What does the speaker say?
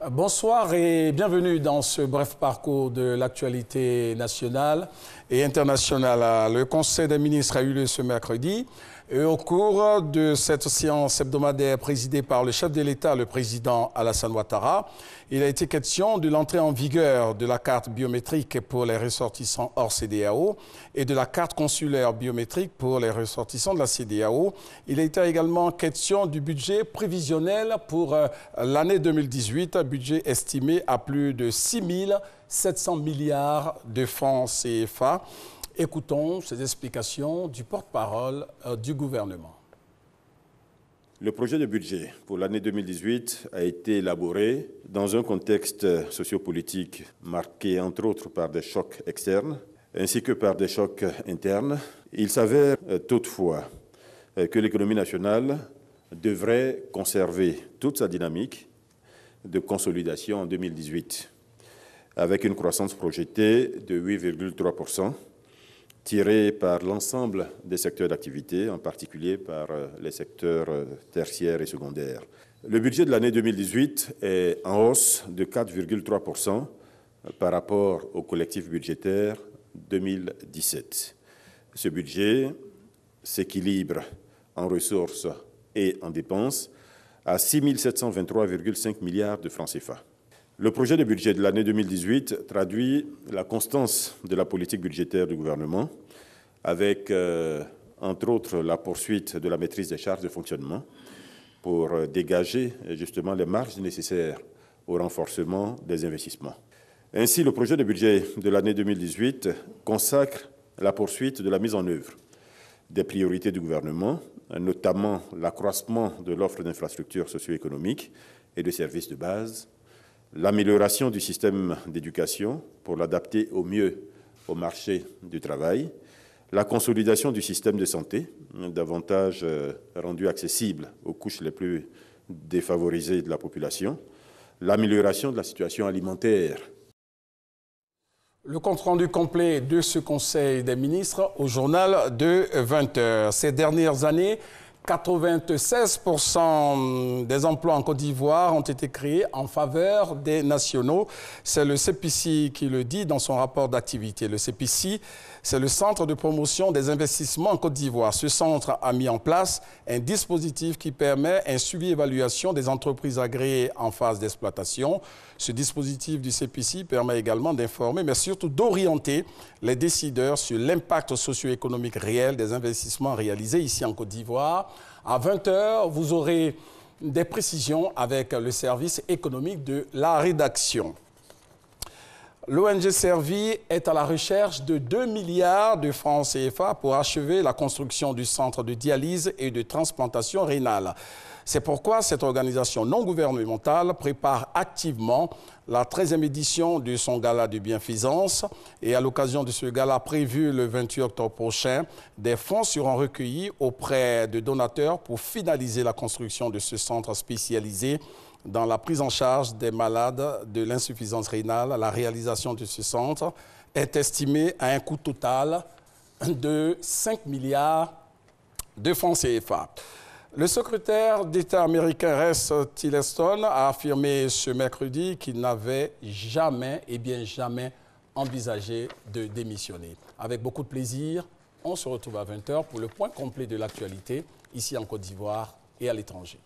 Bonsoir et bienvenue dans ce bref parcours de l'actualité nationale et internationale. Le Conseil des ministres a eu lieu ce mercredi et au cours de cette séance hebdomadaire présidée par le chef de l'État, le président Alassane Ouattara, il a été question de l'entrée en vigueur de la carte biométrique pour les ressortissants hors CEDEAO et de la carte consulaire biométrique pour les ressortissants de la CEDEAO. Il a été également question du budget prévisionnel pour l'année 2018, un budget estimé à plus de 6 700 milliards de francs CFA. Écoutons ces explications du porte-parole du gouvernement. Le projet de budget pour l'année 2018 a été élaboré dans un contexte sociopolitique marqué entre autres par des chocs externes ainsi que par des chocs internes. Il s'avère toutefois que l'économie nationale devrait conserver toute sa dynamique de consolidation en 2018 avec une croissance projetée de 8,3%. tiré par l'ensemble des secteurs d'activité, en particulier par les secteurs tertiaires et secondaires. Le budget de l'année 2018 est en hausse de 4,3% par rapport au collectif budgétaire 2017. Ce budget s'équilibre en ressources et en dépenses à 6 723,5 milliards de francs CFA. Le projet de budget de l'année 2018 traduit la constance de la politique budgétaire du gouvernement avec, entre autres, la poursuite de la maîtrise des charges de fonctionnement pour dégager justement les marges nécessaires au renforcement des investissements. Ainsi, le projet de budget de l'année 2018 consacre la poursuite de la mise en œuvre des priorités du gouvernement, notamment l'accroissement de l'offre d'infrastructures socio-économiques et de services de base, l'amélioration du système d'éducation pour l'adapter au mieux au marché du travail, la consolidation du système de santé, davantage rendu accessible aux couches les plus défavorisées de la population, l'amélioration de la situation alimentaire. Le compte-rendu complet de ce Conseil des ministres au journal de 20h. Ces dernières années, 96% des emplois en Côte d'Ivoire ont été créés en faveur des nationaux. C'est le CEPICI qui le dit dans son rapport d'activité. Le CEPICI, c'est le Centre de promotion des investissements en Côte d'Ivoire. Ce centre a mis en place un dispositif qui permet un suivi-évaluation des entreprises agréées en phase d'exploitation. Ce dispositif du CEPICI permet également d'informer, mais surtout d'orienter les décideurs sur l'impact socio-économique réel des investissements réalisés ici en Côte d'Ivoire. À 20h, vous aurez des précisions avec le service économique de la rédaction. L'ONG Servi est à la recherche de 2 milliards de francs CFA pour achever la construction du centre de dialyse et de transplantation rénale. C'est pourquoi cette organisation non gouvernementale prépare activement la 13e édition de son gala de bienfaisance. Et à l'occasion de ce gala prévu le 28 octobre prochain, des fonds seront recueillis auprès de donateurs pour finaliser la construction de ce centre spécialisé dans la prise en charge des malades de l'insuffisance rénale. La réalisation de ce centre est estimée à un coût total de 5 milliards de francs CFA. Le secrétaire d'État américain Rex Tillerson a affirmé ce mercredi qu'il n'avait jamais, et bien jamais, envisagé de démissionner. Avec beaucoup de plaisir, on se retrouve à 20h pour le point complet de l'actualité, ici en Côte d'Ivoire et à l'étranger.